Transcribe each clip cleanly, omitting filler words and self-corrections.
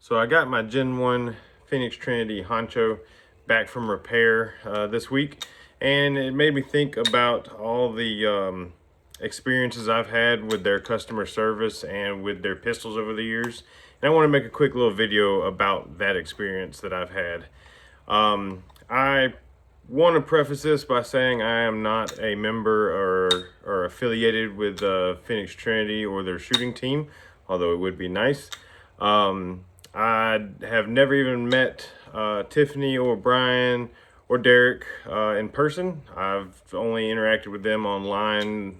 So I got my Gen 1 Phoenix Trinity Honcho back from repair this week, and it made me think about all the experiences I've had with their customer service and with their pistols over the years. And I want to make a quick little video about that experience that I've had. I want to preface this by saying I am not a member or affiliated with Phoenix Trinity or their shooting team, although it would be nice. I have never even met Tiffany or Brian or Derek in person. I've only interacted with them online,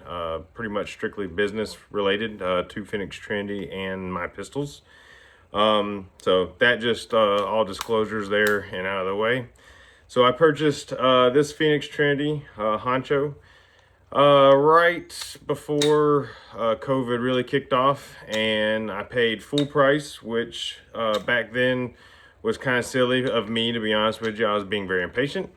pretty much strictly business related to Phoenix Trinity and my pistols. So that just all disclosures there and out of the way. So I purchased this Phoenix Trinity Honcho right before COVID really kicked off, and I paid full price, which back then was kind of silly of me, to be honest with you. I was being very impatient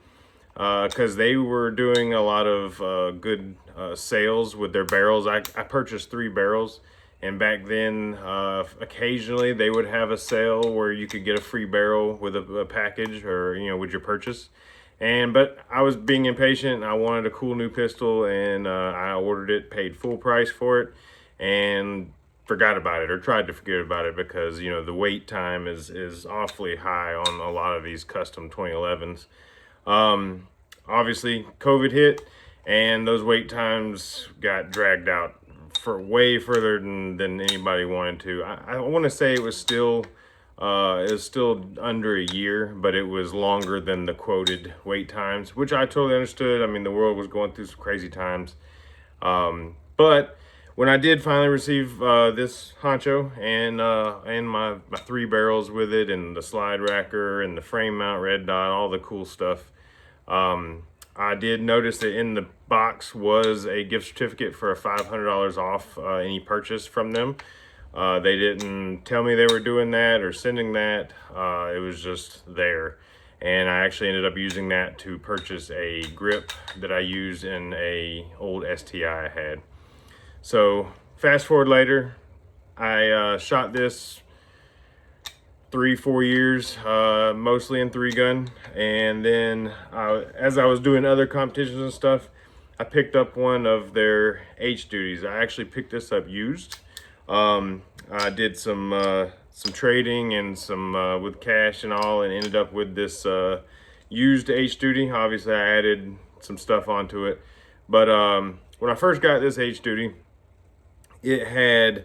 because they were doing a lot of good sales with their barrels. I purchased 3 barrels, and back then occasionally they would have a sale where you could get a free barrel with a package, or with your purchase. But I was being impatient. I wanted a cool new pistol, and I ordered it, paid full price for it, and forgot about it, or tried to forget about it, because the wait time is awfully high on a lot of these custom 2011s. Obviously COVID hit, and those wait times got dragged out for way further than anybody wanted to. I want to say it was still under a year, but it was longer than the quoted wait times, which I totally understood. I mean, the world was going through some crazy times. But when I did finally receive this Honcho and my 3 barrels with it, and the slide racker and the frame mount red dot, all the cool stuff, I did notice that in the box was a gift certificate for a $500 off any purchase from them. They didn't tell me they were doing that or sending that. It was just there. And I actually ended up using that to purchase a grip that I use in a old STI I had. So fast forward later, I shot this 3-4 years, mostly in 3-gun. And then as I was doing other competitions and stuff, I picked up one of their H duties. I actually picked this up used. I did some trading and some with cash and all, and ended up with this used H duty. Obviously I added some stuff onto it, but when I first got this H duty, it had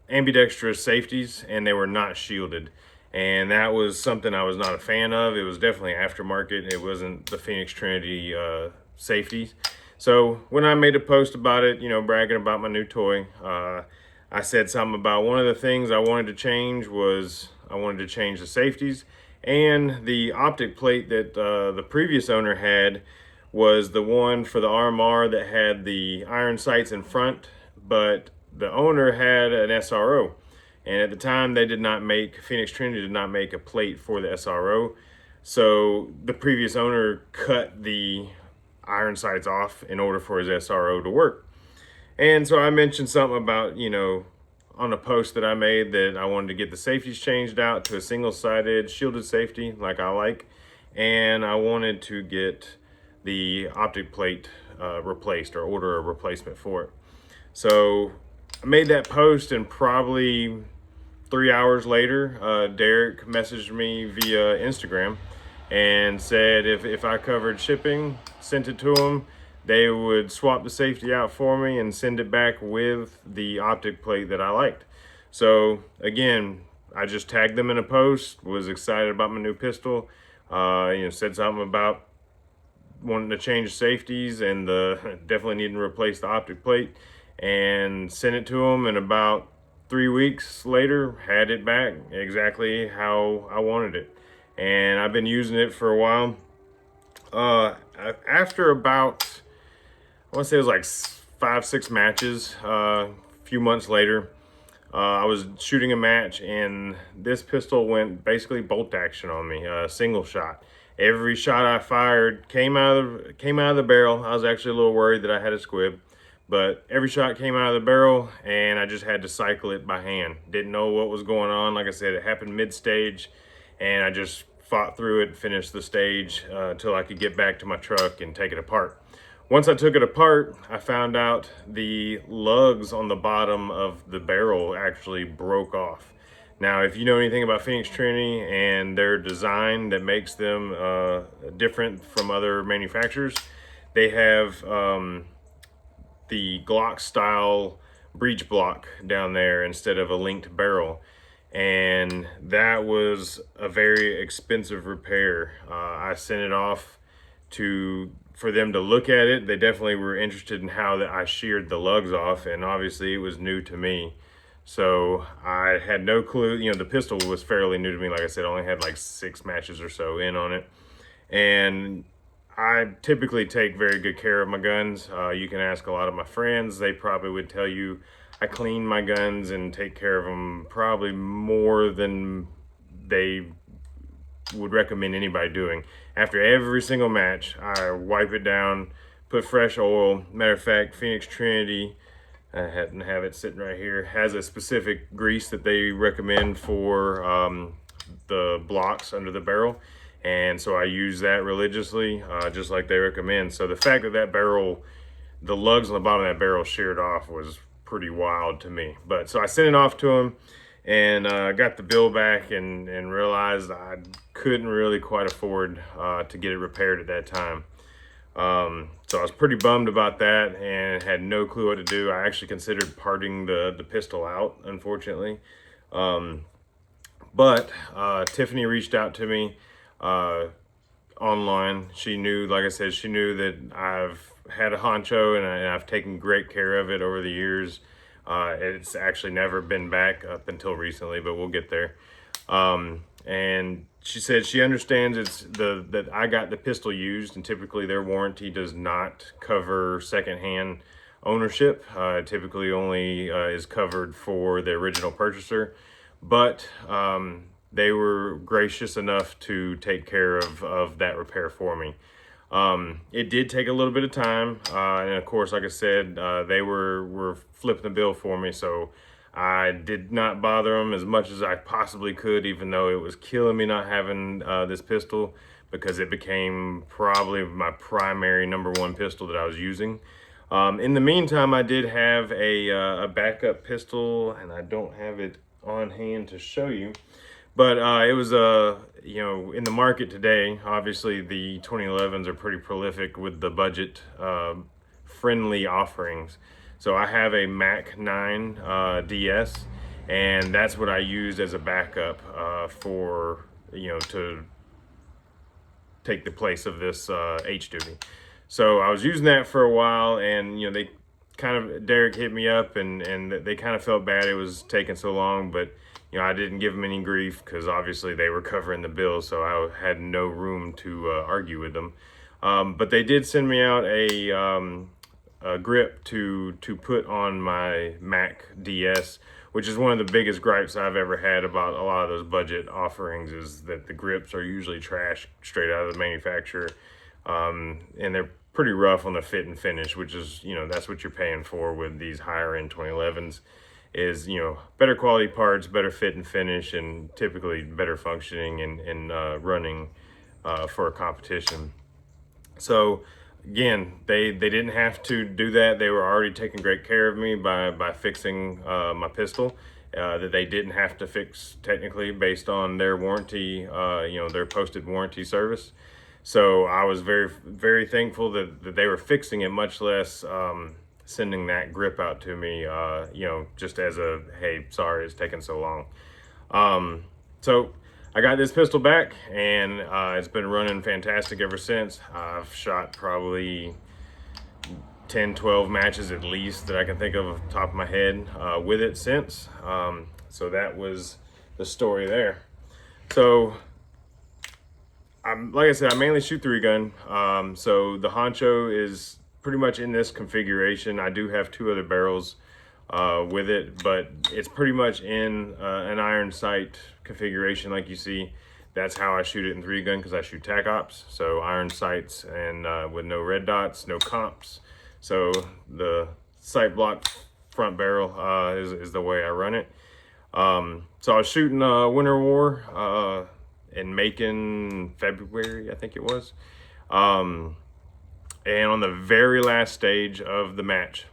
ambidextrous safeties, and they were not shielded, and that was something I was not a fan of. It was definitely aftermarket. It wasn't the Phoenix Trinity safeties. So when I made a post about it, bragging about my new toy, I said something about one of the things I wanted to change was I wanted to change the safeties, and the optic plate that the previous owner had was the one for the RMR that had the iron sights in front, but the owner had an SRO. And at the time, Phoenix Trinity did not make a plate for the SRO. So the previous owner cut the iron sights off in order for his SRO to work. And so I mentioned something about, on a post that I made, that I wanted to get the safeties changed out to a single-sided shielded safety like I like. And I wanted to get the optic plate replaced, or order a replacement for it. So I made that post, and probably 3 hours later, Derek messaged me via Instagram and said if I covered shipping, sent it to him, they would swap the safety out for me and send it back with the optic plate that I liked. So again, I just tagged them in a post, was excited about my new pistol, said something about wanting to change safeties and definitely needing to replace the optic plate, and sent it to them. And about 3 weeks later, had it back exactly how I wanted it. And I've been using it for a while. After about, I want to say it was like 5-6 matches, a few months later, I was shooting a match, and this pistol went basically bolt action on me, single shot. Every shot I fired came out of the barrel. I was actually a little worried that I had a squib, But every shot came out of the barrel and I just had to cycle it by hand. Didn't know what was going on. Like I said, it happened mid-stage and I just fought through it, finished the stage until I could get back to my truck and take it apart. Once I took it apart, I found out the lugs on the bottom of the barrel actually broke off. Now, if you know anything about Phoenix Trinity and their design that makes them different from other manufacturers, they have the Glock style breech block down there instead of a linked barrel. And that was a very expensive repair. I sent it off for them to look at it. They definitely were interested in how that I sheared the lugs off, and obviously it was new to me. So I had no clue. You know, the pistol was fairly new to me. Like I said, I only had like 6 matches or so in on it. And I typically take very good care of my guns. You can ask a lot of my friends. They probably would tell you I clean my guns and take care of them probably more than they would recommend anybody doing. After every single match, I wipe it down, put fresh oil. Matter of fact, Phoenix Trinity, I happen to have it sitting right here, has a specific grease that they recommend for the blocks under the barrel. And so I use that religiously, just like they recommend. So the fact that that barrel, the lugs on the bottom of that barrel sheared off was pretty wild to me. But so I sent it off to him and got the bill back and realized I couldn't really quite afford to get it repaired at that time. So I was pretty bummed about that and had no clue what to do. I actually considered parting the pistol out, unfortunately. But Tiffany reached out to me online. She knew, like I said, she knew that I've had a honcho and I've taken great care of it over the years. It's actually never been back up until recently, but we'll get there. And she said she understands that I got the pistol used, and typically their warranty does not cover secondhand ownership. Typically only is covered for the original purchaser, but they were gracious enough to take care of that repair for me. It did take a little bit of time, and of course, like I said, they were flipping the bill for me, so I did not bother them as much as I possibly could, even though it was killing me not having this pistol, because it became probably my primary #1 pistol that I was using. In the meantime, I did have a backup pistol, and I don't have it on hand to show you. But it was, you know, in the market today, obviously the 2011s are pretty prolific with the budget friendly offerings. So I have a Mac 9 DS, and that's what I used as a backup for, you know, to take the place of this H-Duty. So I was using that for a while, and, you know, Derek hit me up and they kind of felt bad it was taking so long, but you know, I didn't give them any grief because obviously they were covering the bill, so I had no room to argue with them. But they did send me out a grip to put on my Mac DS, which is one of the biggest gripes I've ever had about a lot of those budget offerings, is that the grips are usually trash straight out of the manufacturer, and they're pretty rough on the fit and finish, which is, you know, that's what you're paying for with these higher end 2011s. Is, you know, better quality parts, better fit and finish, and typically better functioning and running for a competition. So again, they didn't have to do that. They were already taking great care of me by fixing my pistol that they didn't have to fix technically based on their warranty, you know, their posted warranty service. So I was very, very thankful that they were fixing it, much less sending that grip out to me, you know, just as a, hey, sorry it's taking so long. So I got this pistol back, and it's been running fantastic ever since. I've shot probably 10, 12 matches at least that I can think of off the top of my head with it since. So that was the story there. So like I said, I mainly shoot 3-gun. So the honcho is pretty much in this configuration. I do have 2 other barrels with it, but it's pretty much in an iron sight configuration like you see. That's how I shoot it in 3-gun, because I shoot tac ops, so iron sights and with no red dots, no comps. So the sight block front barrel is the way I run it. So I was shooting Winter War in Macon, February, I think it was. And on the very last stage of the match,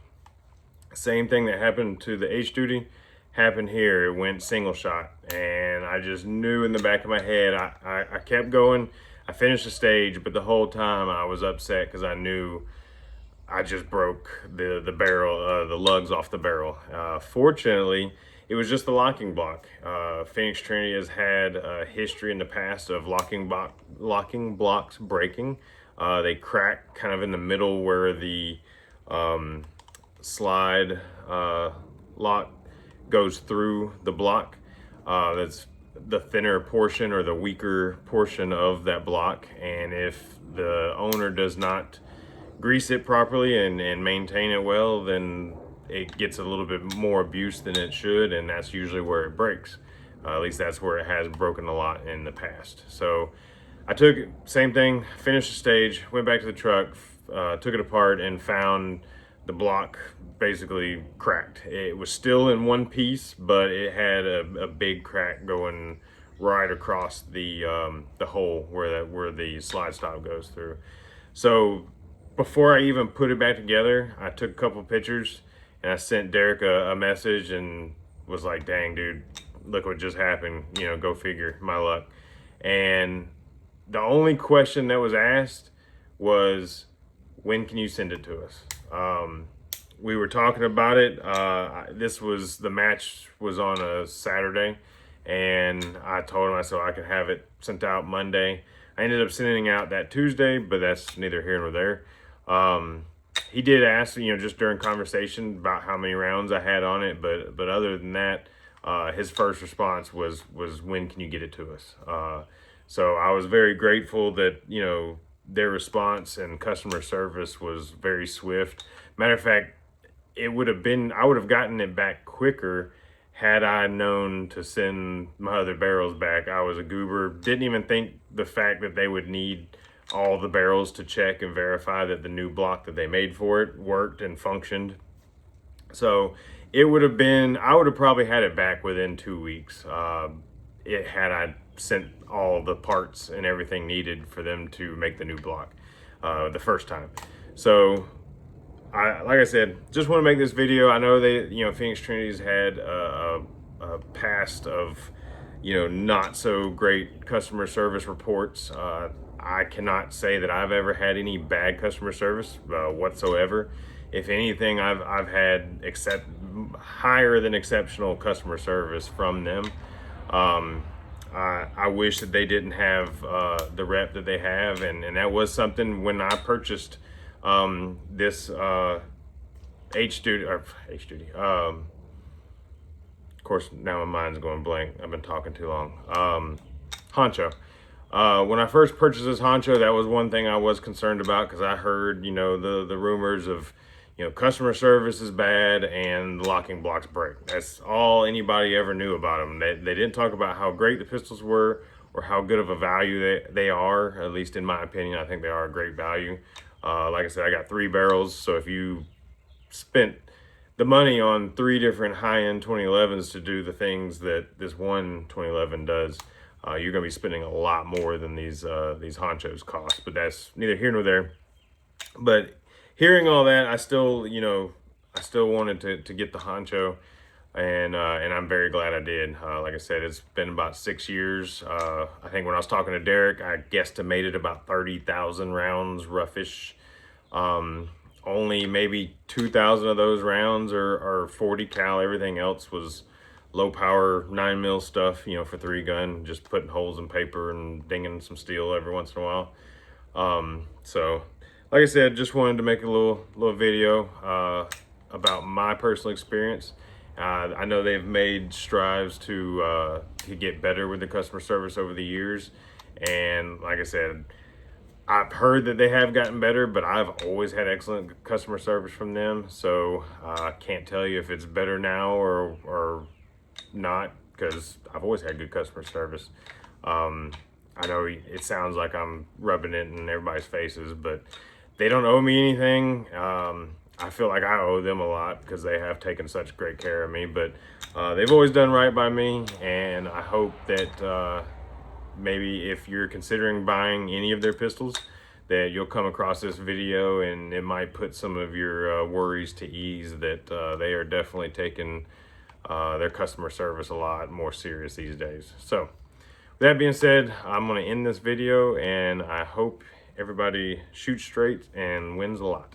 same thing that happened to the H duty happened here. It went single shot, and I just knew in the back of my head, I kept going. I finished the stage, but the whole time I was upset because I knew I just broke the barrel, the lugs off the barrel. Fortunately, it was just the locking block. Phoenix Trinity has had a history in the past of locking blocks breaking. They crack kind of in the middle where the slide lock goes through the block. That's the thinner portion or the weaker portion of that block. And if the owner does not grease it properly and maintain it well, then it gets a little bit more abuse than it should, and that's usually where it breaks. At least that's where it has broken a lot in the past. So I took same thing, finished the stage, went back to the truck, took it apart, and found the block basically cracked. It was still in one piece, but it had a big crack going right across the hole where the slide stop goes through. So before I even put it back together, I took a couple pictures and I sent Derek a message and was like, dang, dude, look what just happened. You know, go figure, my luck. And the only question that was asked was, when can you send it to us? We were talking about it. The match was on a Saturday, and I told him, I said I could have it sent out Monday. I ended up sending out that Tuesday, but that's neither here nor there. He did ask, you know, just during conversation about how many rounds I had on it, but other than that, his first response was when can you get it to us? So I was very grateful that, you know, their response and customer service was very swift. Matter of fact, I would have gotten it back quicker had I known to send my other barrels back. I was a goober, didn't even think the fact that they would need all the barrels to check and verify that the new block that they made for it worked and functioned. So I would have probably had it back within 2 weeks. Had I sent all the parts and everything needed for them to make the new block the first time. So like I said, just want to make this video. I know Phoenix Trinity's had a past of, you know, not so great customer service reports. I cannot say that I've ever had any bad customer service whatsoever. If anything, I've had higher than exceptional customer service from them. I wish that they didn't have the rep that they have, and that was something when I purchased this H duty. Of course, now my mind's going blank. I've been talking too long. Honcho. When I first purchased this Honcho, that was one thing I was concerned about, because I heard, you know, the rumors of, you know, customer service is bad and the locking blocks break. That's all anybody ever knew about them. They didn't talk about how great the pistols were or how good of a value they are. At least in my opinion, I think they are a great value. Like I said, I got 3 barrels, so if you spent the money on 3 different high-end 2011s to do the things that this one 2011 does, you're going to be spending a lot more than these Honchos cost. But that's neither here nor there. But hearing all that, I still wanted to get the Honcho, and I'm very glad I did. Like I said, it's been about 6 years. I think when I was talking to Derek, I guesstimated about 30,000 rounds, roughish. Only maybe 2,000 of those rounds are 40 cal. Everything else was low power 9mm stuff, you know, for 3 gun, just putting holes in paper and dinging some steel every once in a while. So like I said, just wanted to make a little video about my personal experience. I know they've made strives to get better with the customer service over the years, and like I said, I've heard that they have gotten better, but I've always had excellent customer service from them. So I can't tell you if it's better now or not, because I've always had good customer service. I know it sounds like I'm rubbing it in everybody's faces, but they don't owe me anything. I feel like I owe them a lot because they have taken such great care of me, but they've always done right by me. And I hope that maybe if you're considering buying any of their pistols, that you'll come across this video and it might put some of your worries to ease, that they are definitely taking their customer service a lot more serious these days. So with that being said, I'm going to end this video, and I hope everybody shoots straight and wins a lot.